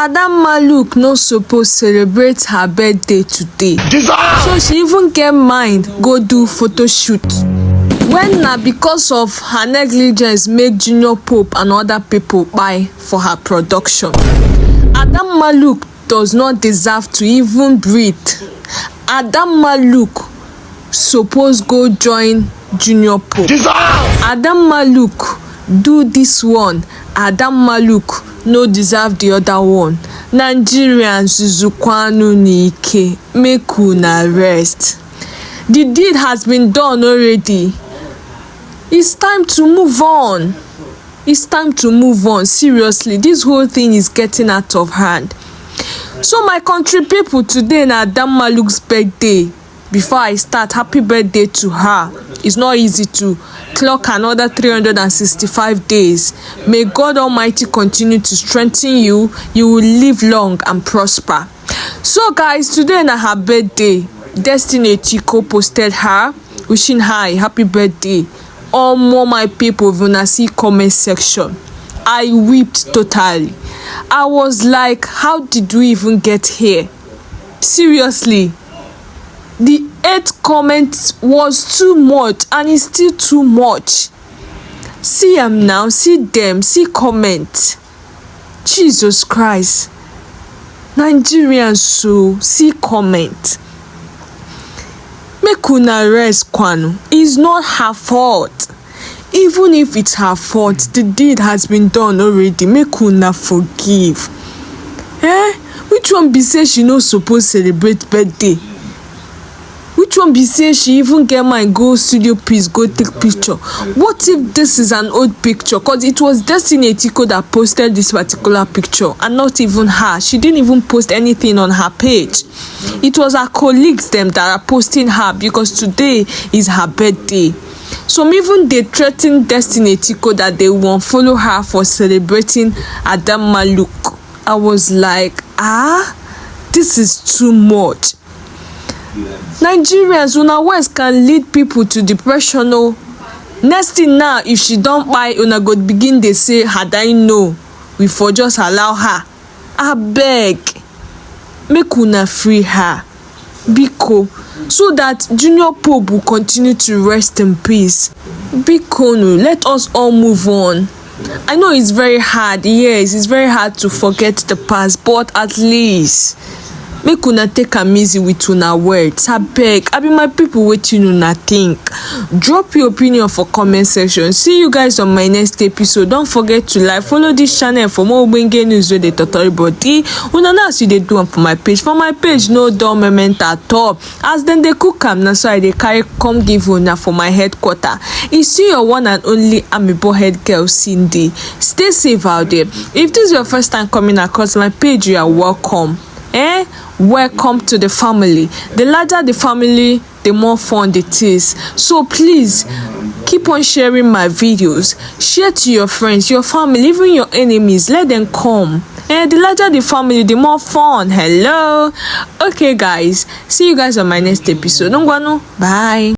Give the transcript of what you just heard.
Adamma Luke no suppose celebrate her birthday today, so she even get mind go do photo shoot. When na because of her negligence make Junior Pope and other people buy for her production. Adamma Luke does not deserve to even breathe. Adamma Luke suppose go join Junior Pope. Adamma Luke do this one. Adamma Luke no deserve the other one. Nigerians zukwanu n'ike, make una rest. The deed has been done already. It's time to move on. It's time to move on. Seriously, this whole thing is getting out of hand. So my country people, today na Adamma Luke's birthday. Before I start, happy birthday to her. It's not easy to clock another 365 days. May God Almighty continue to strengthen you. You will live long and prosper. So guys, today na her birthday. Destiny Etiko posted her, wishing her a happy birthday. All more my people, when I see comment section, I wept totally. I was like, how did we even get here? Seriously. The 8th comment was too much, and it's still too much. See them now, see them, see comment. Jesus Christ. Nigerians, so see comment. Make una rest, kwanu. It's not her fault. Even if it's her fault, the deed has been done already. Make una forgive. Which one be say she no suppose celebrate birthday? Which one be say she even get mind go studio piece go take picture? What if this is an old picture? Because it was Destiny Etiko that posted this particular picture and not even her. She didn't even post anything on her page. It was her colleagues them that are posting her because today is her birthday. Some even they threatened Destiny Etiko that they won't follow her for celebrating Adamma Luke. I was like, this is too much. Nigerians, una words can lead people to depression. Next thing now, if she don't buy, una go begin they say, had I know, we for just allow her. I beg, make una free her, biko, so that Junior Pope will continue to rest in peace. Biko, let us all move on. I know it's very hard, yes, it's very hard to forget the past, but at least make una take am easy with una words. Abeg, I be my people waiting una think. Drop your opinion for comment section. See you guys on my next episode. Don't forget to like, follow this channel for more ogbonge news wey dey totori body. Una know as you dey do am for my page. For my page, no dull moment at all. As dem dey cook am, na so I dey carry come give una for my headquarter. You see your one and only amiable head girl Cindy. Stay safe out there. If this is your first time coming across my page, you are welcome. Welcome to the family. The larger the family, the more fun it is. So please keep on sharing my videos. Share to your friends, your family, even your enemies. Let them come. The larger the family, the more fun. Hello. Okay guys, see you guys on my next episode. Bye.